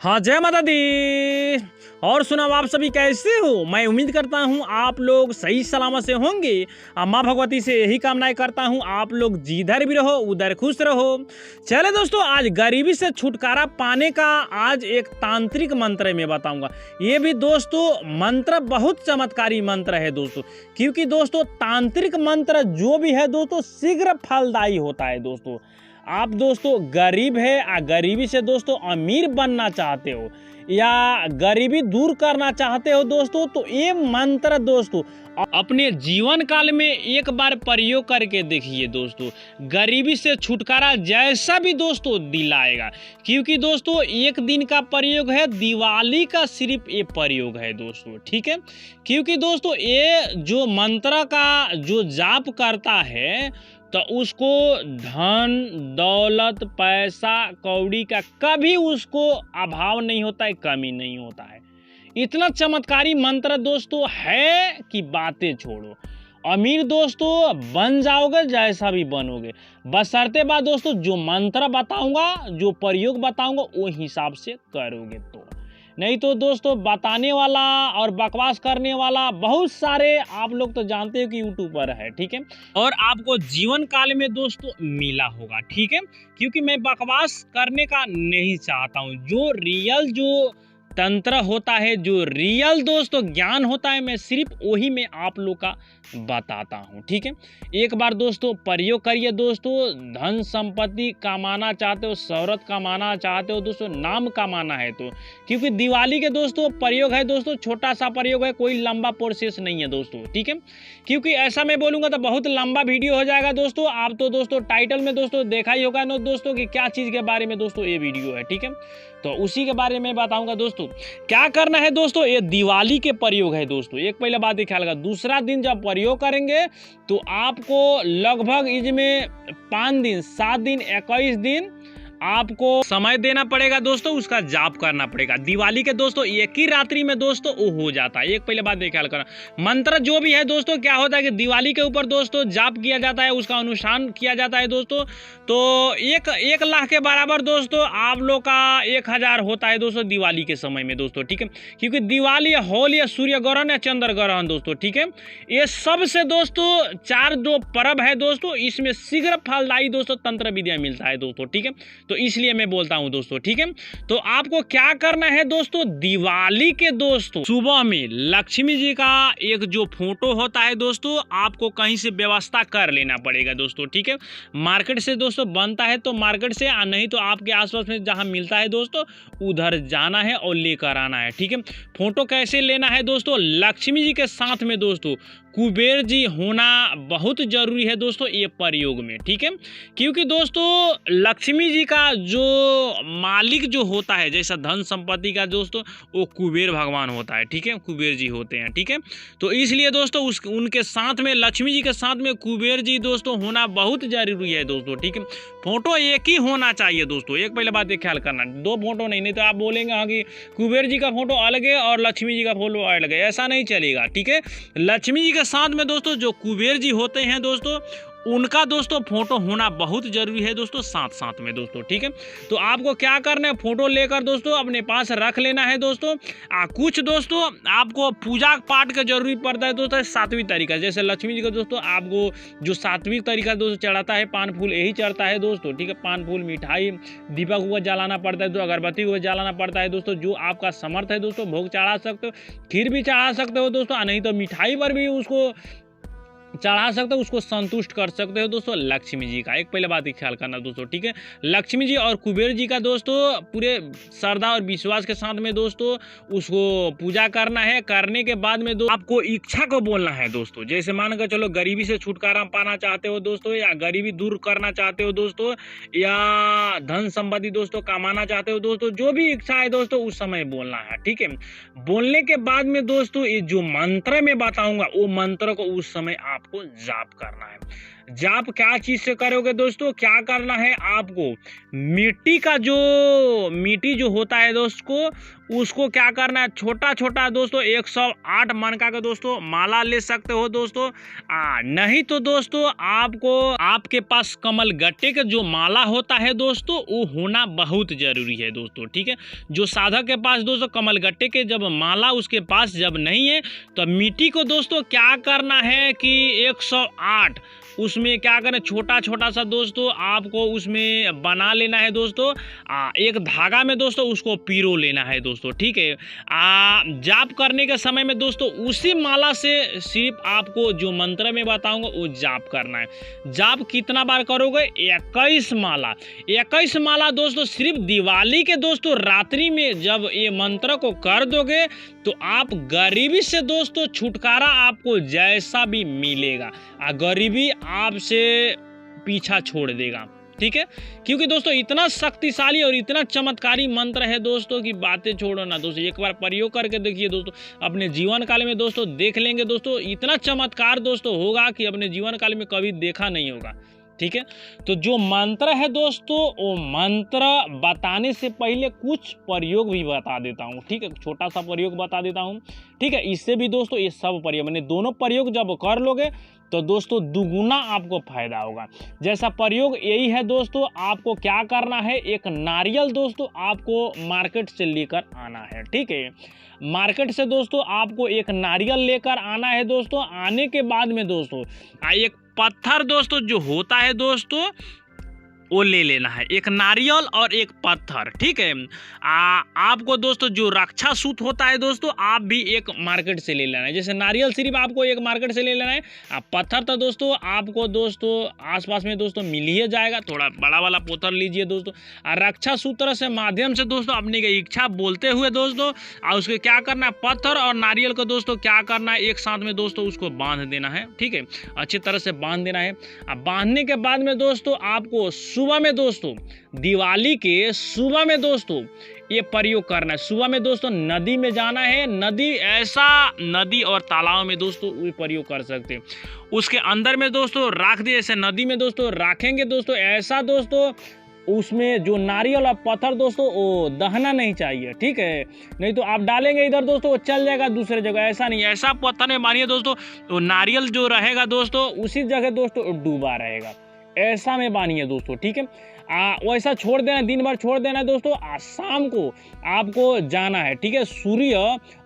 हाँ, जय माता दी। और सुनाओ, आप सभी कैसे हो? मैं उम्मीद करता हूँ आप लोग सही सलामत से होंगे। माँ भगवती से यही कामनाएं करता हूँ आप लोग जिधर भी रहो उधर खुश रहो। चले दोस्तों, आज गरीबी से छुटकारा पाने का आज एक तांत्रिक मंत्र मैं बताऊंगा। ये भी दोस्तों मंत्र बहुत चमत्कारी मंत्र है दोस्तों, क्योंकि दोस्तों तांत्रिक मंत्र जो भी है दोस्तों शीघ्र फलदायी होता है दोस्तों। आप दोस्तों गरीब है, गरीबी से दोस्तों अमीर बनना चाहते हो या गरीबी दूर करना चाहते हो दोस्तों, तो ये मंत्र दोस्तों अपने जीवन काल में एक बार प्रयोग करके देखिए दोस्तों। गरीबी से छुटकारा जैसा भी दोस्तों दिलाएगा, क्योंकि दोस्तों एक दिन का प्रयोग है, दिवाली का सिर्फ ये प्रयोग है दोस्तों, ठीक है। क्योंकि दोस्तों ये जो मंत्र का जो जाप करता है तो उसको धन दौलत पैसा कौड़ी का कभी उसको अभाव नहीं होता है, कमी नहीं होता है। इतना चमत्कारी मंत्र दोस्तों है कि बातें छोड़ो। अमीर दोस्तों बन जाओगे जैसा भी बनोगे, बशर्ते बात दोस्तों जो मंत्र बताऊंगा जो प्रयोग बताऊंगा वो हिसाब से करोगे तो। नहीं तो दोस्तों बताने वाला और बकवास करने वाला बहुत सारे आप लोग तो जानते हो कि यूट्यूबर है, ठीक है। और आपको जीवन काल में दोस्तों मिला होगा, ठीक है। क्योंकि मैं बकवास करने का नहीं चाहता हूँ। जो रियल जो तंत्र होता है, जो रियल दोस्तों ज्ञान होता है, मैं सिर्फ वही में आप लोग का बताता हूँ, ठीक है। एक बार दोस्तों प्रयोग करिए दोस्तों। धन संपत्ति कमाना चाहते हो, शोहरत कमाना चाहते हो दोस्तों, नाम कमाना है तो, क्योंकि दिवाली के दोस्तों प्रयोग है दोस्तों, छोटा सा प्रयोग है, कोई लंबा प्रोसेस नहीं है दोस्तों, ठीक है। क्योंकि ऐसा मैं बोलूँगा तो बहुत लंबा वीडियो हो जाएगा दोस्तों। आप तो दोस्तों टाइटल में दोस्तों देखा ही होगा ना दोस्तों कि क्या चीज़ के बारे में दोस्तों ये वीडियो है, ठीक है। तो उसी के बारे में बताऊंगा दोस्तों। क्या करना है दोस्तों, ये दिवाली के प्रयोग है दोस्तों। एक पहले बात ख्याल रखा, दूसरा दिन जब प्रयोग करेंगे तो आपको लगभग इसमें 5 दिन 7 दिन 21 दिन आपको समय देना पड़ेगा दोस्तों, उसका जाप करना पड़ेगा। दिवाली के दोस्तों एक ही रात्रि में दोस्तों वो हो जाता है। एक पहले बात ख्याल करना, मंत्र जो भी है दोस्तों क्या होता है कि दिवाली के ऊपर दोस्तों जाप किया जाता है, उसका अनुष्ठान किया जाता है दोस्तों। तो 1 लाख के बराबर दोस्तों आप लोग का 1000 होता है दोस्तों दिवाली के समय में दोस्तों, ठीक है। क्योंकि दिवाली या होली या सूर्य ग्रहण या चंद्र ग्रहण दोस्तों, ठीक है, ये सबसे दोस्तों 4 जो पर्व है दोस्तों, इसमें शीघ्र फलदायी दोस्तों तंत्र विद्या मिलता है दोस्तों, ठीक है। तो इसलिए मैं बोलता हूं दोस्तों, ठीक है। तो आपको क्या करना है दोस्तों, दिवाली के दोस्तों सुबह में लक्ष्मी जी का एक जो फोटो होता है दोस्तों, आपको कहीं से व्यवस्था कर लेना पड़ेगा दोस्तों, ठीक है। मार्केट से दोस्तों बनता है तो मार्केट से, नहीं तो आपके आसपास में जहां मिलता है दोस्तों उधर जाना है और लेकर आना है, ठीक है। फोटो कैसे लेना है दोस्तों, लक्ष्मी जी के साथ में दोस्तों कुबेर जी होना बहुत जरूरी है दोस्तों ये प्रयोग में, ठीक है। क्योंकि दोस्तों लक्ष्मी जी का जो मालिक जो होता है, जैसा धन संपत्ति का दोस्तों वो कुबेर भगवान होता है, ठीक है, कुबेर जी होते हैं, ठीक है। तो इसलिए दोस्तों उनके साथ में लक्ष्मी जी के साथ में कुबेर जी दोस्तों होना बहुत जरूरी है दोस्तों, ठीक है। फोटो एक ही होना चाहिए दोस्तों। एक पहले बात ख्याल करना, 2 फोटो नहीं तो आप बोलेंगे हाँ कि कुबेर जी का फोटो अलग है और लक्ष्मी जी का फोटो अलग है, ऐसा नहीं चलेगा, ठीक है। लक्ष्मी जी के साथ में दोस्तों जो कुबेर जी होते हैं दोस्तों उनका दोस्तों फोटो होना बहुत जरूरी है दोस्तों, साथ में दोस्तों, ठीक है। तो आपको क्या करना है, फोटो लेकर दोस्तों अपने पास रख लेना है दोस्तों। कुछ दोस्तों आपको पूजा पाठ का जरूरी पड़ता है दोस्तों सात्विक तरीका, जैसे लक्ष्मी जी का दोस्तों आपको जो सात्विक तरीका दोस्तों चढ़ाता है, पान फूल यही चढ़ता है दोस्तों, ठीक है। पान फूल मिठाई दीपक को जलाना पड़ता है, तो अगरबत्ती को जलाना पड़ता है दोस्तों। जो आपका समर्थ है दोस्तों भोग चढ़ा सकते हो, खीर भी चढ़ा सकते हो दोस्तों, नहीं तो मिठाई पर भी उसको चढ़ा सकते हो, उसको संतुष्ट कर सकते हो दोस्तों लक्ष्मी जी का। एक पहले बात ख्याल करना दोस्तों, ठीक है। लक्ष्मी जी और कुबेर जी का दोस्तों पूरे श्रद्धा और विश्वास के साथ में दोस्तों उसको पूजा करना है। करने के बाद में आपको इच्छा को बोलना है दोस्तों। जैसे मान कर चलो गरीबी से छुटकारा पाना चाहते हो दोस्तों, या गरीबी दूर करना चाहते हो दोस्तों, या धन संपत्ति दोस्तों कमाना चाहते हो दोस्तों, जो भी इच्छा है दोस्तों उस समय बोलना है, ठीक है। बोलने के बाद में दोस्तों ये जो मंत्र मैं बताऊंगा वो मंत्र को उस समय आपको जाप करना है। जाप क्या चीज से करोगे दोस्तों, क्या करना है आपको, मिट्टी जो होता है दोस्तों उसको क्या करना है, छोटा छोटा दोस्तों 108 मनका का दोस्तों माला ले सकते हो दोस्तों। नहीं तो दोस्तों आपको आपके पास कमल गट्टे का जो माला होता है दोस्तों वो होना बहुत जरूरी है दोस्तों, ठीक है। जो साधक के पास दोस्तों कमल गट्टे के जब माला उसके पास जब नहीं है तो मिट्टी को दोस्तों क्या करना है कि 108 उसमें क्या करें, छोटा छोटा सा दोस्तों आपको उसमें बना लेना है दोस्तों। एक धागा में दोस्तों उसको पिरो लेना है दोस्तों, ठीक है। जाप करने के समय में दोस्तों उसी माला से सिर्फ आपको जो मंत्र में बताऊंगा वो जाप करना है। जाप कितना बार करोगे, 21 माला। 21 माला दोस्तों सिर्फ दिवाली के दोस्तों रात्रि में जब ये मंत्र को कर दोगे तो आप गरीबी से दोस्तों छुटकारा आपको जैसा भी मिलेगा, गरीबी आपसे पीछा छोड़ देगा, ठीक है। क्योंकि दोस्तों इतना शक्तिशाली और इतना चमत्कारी मंत्र है दोस्तों की बातें छोड़ो ना दोस्तों, एक बार प्रयोग करके देखिए दोस्तों, अपने जीवन काल में दोस्तों देख लेंगे दोस्तों, इतना चमत्कार दोस्तों होगा कि अपने जीवन काल में कभी देखा नहीं होगा, ठीक है। तो जो मंत्र है दोस्तों वो मंत्र बताने से पहले कुछ प्रयोग भी बता देता हूँ, ठीक है। छोटा सा प्रयोग बता देता हूँ, ठीक है। इससे भी दोस्तों ये सब प्रयोग मैंने दोनों प्रयोग जब कर लोगे तो दोस्तों दुगुना आपको फायदा होगा। जैसा प्रयोग यही है दोस्तों, आपको क्या करना है, एक नारियल दोस्तों आपको मार्केट से लेकर आना है, ठीक है। मार्केट से दोस्तों आपको एक नारियल लेकर आना है दोस्तों। आने के बाद में दोस्तों एक पत्थर दोस्तों जो होता है दोस्तों वो ले लेना है, एक नारियल और एक पत्थर, ठीक है। आपको दोस्तों जो रक्षा सूत होता है दोस्तों आप भी एक मार्केट से ले लेना है। जैसे नारियल सिर्फ आपको एक मार्केट से ले लेना है, पत्थर तो दोस्तों आपको दोस्तों आसपास में दोस्तों मिल ही जाएगा, थोड़ा बड़ा वाला पत्थर लीजिए दोस्तों। रक्षा सूत्र से माध्यम से दोस्तों अपनी इच्छा बोलते हुए दोस्तों उसको क्या करना है, पत्थर और नारियल को दोस्तों क्या करना है, एक साथ में दोस्तों उसको बांध देना है, ठीक है। अच्छी तरह से बांध देना है। बांधने के बाद में दोस्तों आपको सुबह में दोस्तों दिवाली के सुबह में दोस्तों ये प्रयोग करना है। सुबह में दोस्तों नदी में जाना है, नदी और तालाब में दोस्तों ये प्रयोग कर सकते हैं। उसके अंदर में दोस्तों रख दिए, ऐसे नदी में दोस्तों रखेंगे दोस्तों, ऐसा दोस्तों उसमें जो नारियल और पत्थर दोस्तों वो दहना नहीं चाहिए, ठीक है। नहीं तो आप डालेंगे इधर दोस्तों वो चल जाएगा दूसरे जगह, ऐसा नहीं, ऐसा पत्थर में मानिए दोस्तों तो नारियल जो रहेगा दोस्तों उसी जगह दोस्तों डूबा रहेगा, ऐसा में बानिए दोस्तों, ठीक है। वैसा छोड़ देना, दिन भर छोड़ देना है दोस्तों। शाम को आपको जाना है, ठीक है। सूर्य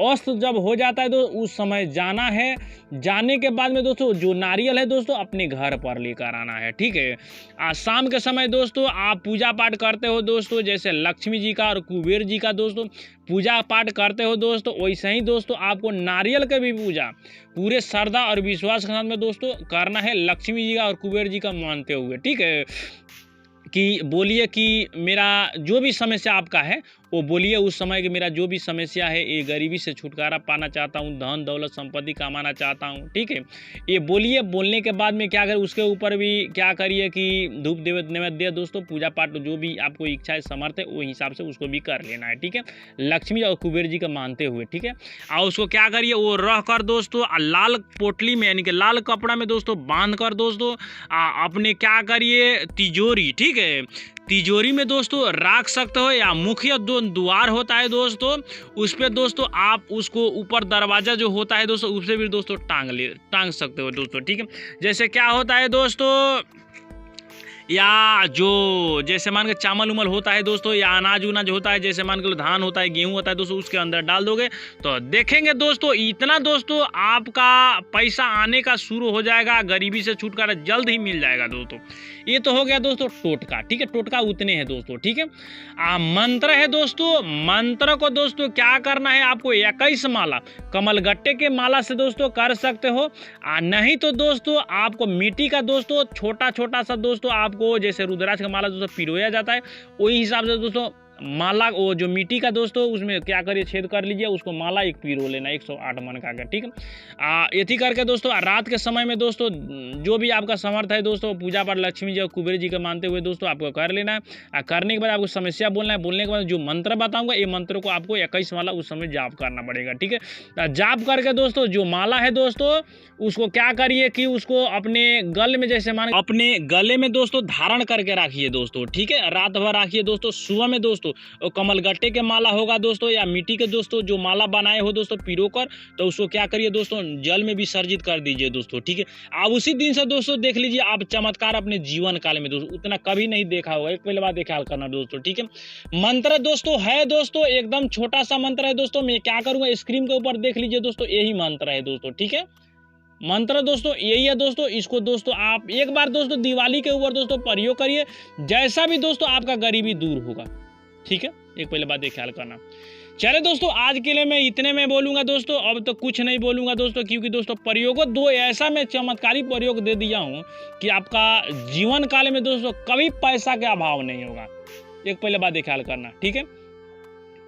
अस्त जब हो जाता है तो उस समय जाना है। जाने के बाद में दोस्तों जो नारियल है दोस्तों अपने घर पर लेकर आना है, ठीक है। शाम के समय दोस्तों आप पूजा पाठ करते हो दोस्तों, जैसे लक्ष्मी जी का और कुबेर जी का दोस्तों पूजा पाठ करते हो दोस्तों, वैसे ही दोस्तों आपको नारियल का भी पूजा पूरे श्रद्धा और विश्वास के साथ में दोस्तों करना है, लक्ष्मी जी का और कुबेर जी का मानते हुए, ठीक है। कि बोलिए कि मेरा जो भी समस्या आपका है वो बोलिए उस समय कि मेरा जो भी समस्या है, ये गरीबी से छुटकारा पाना चाहता हूँ, धन दौलत संपत्ति कमाना चाहता हूँ, ठीक है। ये बोलिए, बोलने के बाद में क्या करें, उसके ऊपर भी क्या करिए कि धूप नैवेद्य दोस्तों, पूजा पाठ जो भी आपको इच्छा है समर्थ है वो हिसाब से उसको भी कर लेना है, ठीक है। लक्ष्मी और कुबेर जी का मानते हुए, ठीक है। और उसको क्या करिए, वो रह कर दोस्तों लाल पोटली में यानी कि लाल कपड़ा में दोस्तों बांध कर दोस्तों अपने क्या करिए तिजोरी, ठीक है, तिजोरी में दोस्तों रख सकते हो, या मुख्य द्वार होता है दोस्तों उस पे दोस्तों आप उसको ऊपर दरवाजा जो होता है दोस्तों उससे भी दोस्तों टांग सकते हो दोस्तों, ठीक है। जैसे क्या होता है दोस्तों, या जो जैसे मान के चावल उमल होता है दोस्तों, या अनाज उनाज होता है, जैसे मान के धान होता है, गेहूं होता है दोस्तों, उसके अंदर डाल दोगे तो देखेंगे दोस्तों इतना दोस्तों आपका पैसा आने का शुरू हो जाएगा, गरीबी से छुटकारा जल्द ही मिल जाएगा दोस्तों। ये तो हो गया दोस्तों टोटका, ठीक है। टोटका उतने हैं दोस्तों, ठीक है। मंत्र है दोस्तों, मंत्र को दोस्तों क्या करना है, आपको 21 माला कमलगट्टे के माला से दोस्तों कर सकते हो, नहीं तो दोस्तों आपको मिट्टी का दोस्तों छोटा छोटा सा दोस्तों आपको जैसे रुद्राक्ष का माला दोस्तों पिरोया जाता है वही हिसाब से दोस्तों माला, वो जो मिट्टी का दोस्तों उसमें क्या करिए छेद कर लीजिए, उसको माला एक पिरो लेना 108 मन का, ठीक है। यथी करके दोस्तों रात के समय में दोस्तों जो भी आपका समर्थ है दोस्तों, पूजा पाठ लक्ष्मी जी और कुबेर जी को मानते हुए दोस्तों आपको कर लेना है। करने के बाद आपको समस्या बोलना है, बोलने के बाद जो मंत्र बताऊंगा ये मंत्र को आपको 21 माला उस समय जाप करना पड़ेगा, ठीक है। जाप करके दोस्तों जो माला है दोस्तों उसको क्या करिए कि उसको अपने गले में, जैसे मान अपने गले में दोस्तों धारण करके रखिए दोस्तों, ठीक है। रात भर रखिए दोस्तों। सुबह में दोस्तों कमल गट्टे के माला होगा दोस्तों या मिट्टी के दोस्तों जो माला बनाए हो दोस्तों पिरो कर, तो उसको क्या करिए दोस्तों जल में विसर्जित कर दीजिए दोस्तों, ठीक है। आप उसी दिन से दोस्तों देख लीजिए आप चमत्कार अपने जीवन काल में दोस्तों उतना कभी नहीं देखा होगा, एक पहले बात ख्याल करना दोस्तों, ठीक है। मंत्र दोस्तों है दोस्तों एकदम छोटा सा मंत्र है दोस्तों, मैं क्या करूंगा स्क्रीन के ऊपर देख लीजिए दोस्तों, यही मंत्र है दोस्तों, ठीक है। मंत्र दोस्तों यही है दोस्तों। इसको दोस्तों आप एक बार दोस्तों दिवाली के ऊपर दोस्तों प्रयोग करिए, जैसा भी दोस्तों आपका गरीबी दूर होगा, ठीक है। एक पहले बात ख्याल करना। चले दोस्तों आज के लिए मैं इतने में बोलूंगा दोस्तों, अब तो कुछ नहीं बोलूंगा दोस्तों, क्योंकि दोस्तों प्रयोगों दो ऐसा मैं चमत्कारी प्रयोग दे दिया हूं कि आपका जीवन काल में दोस्तों कभी पैसा का अभाव नहीं होगा। एक पहले बात ख्याल करना, ठीक है।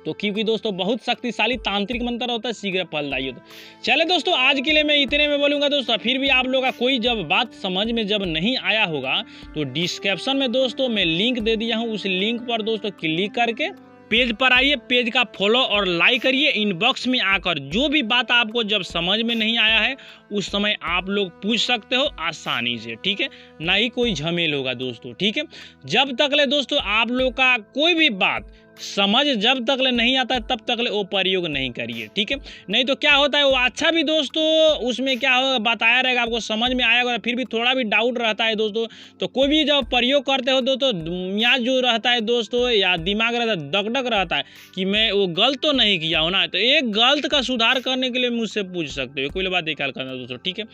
तो क्योंकि दोस्तों बहुत शक्तिशाली तांत्रिक मंत्र होता है, शीघ्र फलदायी होता है। चले दोस्तों आज के लिए मैं इतने में बोलूंगा दोस्तों। फिर भी आप लोगों का कोई जब बात समझ में जब नहीं आया होगा तो डिस्क्रिप्शन में दोस्तों मैं लिंक दे दिया हूं, उस लिंक पर दोस्तों क्लिक करके पेज पर आइए, पेज का फॉलो और लाइक करिए। इनबॉक्स में आकर जो भी बात आपको जब समझ में नहीं आया है उस समय आप लोग पूछ सकते हो आसानी से, ठीक है। ना ही कोई झमेल होगा दोस्तों, ठीक है। जब तक ले दोस्तों आप लोग का कोई भी बात समझ जब तक ले नहीं आता है तब तक ले वो प्रयोग नहीं करिए, ठीक है। नहीं तो क्या होता है वो अच्छा भी दोस्तों उसमें क्या होगा बताया रहेगा, आपको समझ में आएगा, फिर भी थोड़ा भी डाउट रहता है दोस्तों, तो कोई भी जब प्रयोग करते हो दोस्तों मियाज जो रहता है दोस्तों या दिमाग रहता है दगदग रहता है कि मैं वो गलत तो नहीं किया हो ना, तो एक गलत का सुधार करने के लिए मुझसे पूछ सकते हो, कोई बात ख्याल करना दोस्तों, ठीक है।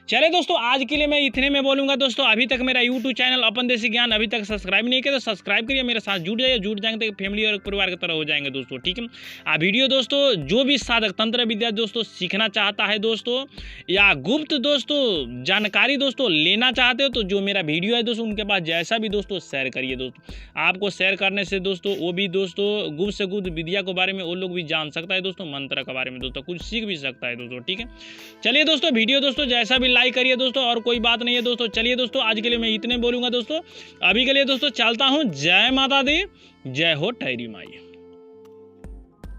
चले दोस्तों आज के लिए मैं इतने में बोलूंगा दोस्तों। अभी तक मेरा यूट्यूब चैनल अपन देसी ज्ञान अभी तक सब्सक्राइब नहीं किया तो सब्सक्राइब करिए, मेरे साथ जुड़ जाइए, जुड़ जाएंगे तो फैमिली और परिवार की तरह हो जाएंगे दोस्तों, ठीक है। वीडियो दोस्तों जो भी साधक तंत्र विद्या दोस्तों सीखना चाहता है दोस्तों या गुप्त दोस्तों जानकारी दोस्तों लेना चाहते हो तो जो मेरा वीडियो है दोस्तों उनके पास जैसा भी दोस्तों शेयर करिए दोस्तों। आपको शेयर करने से दोस्तों वो भी दोस्तों गुप्त से गुप्त विद्या के बारे में वो लोग भी जान सकता है दोस्तों, मंत्र के बारे में दोस्तों कुछ सीख भी सकता है दोस्तों, ठीक है। चलिए दोस्तों वीडियो दोस्तों जैसा भी लाइक करिए दोस्तों, और कोई बात नहीं है दोस्तों। चलिए दोस्तों आज के लिए मैं इतने बोलूंगा दोस्तों, अभी के लिए दोस्तों चलता हूँ। जय माता दी, जय हो टैरी माई।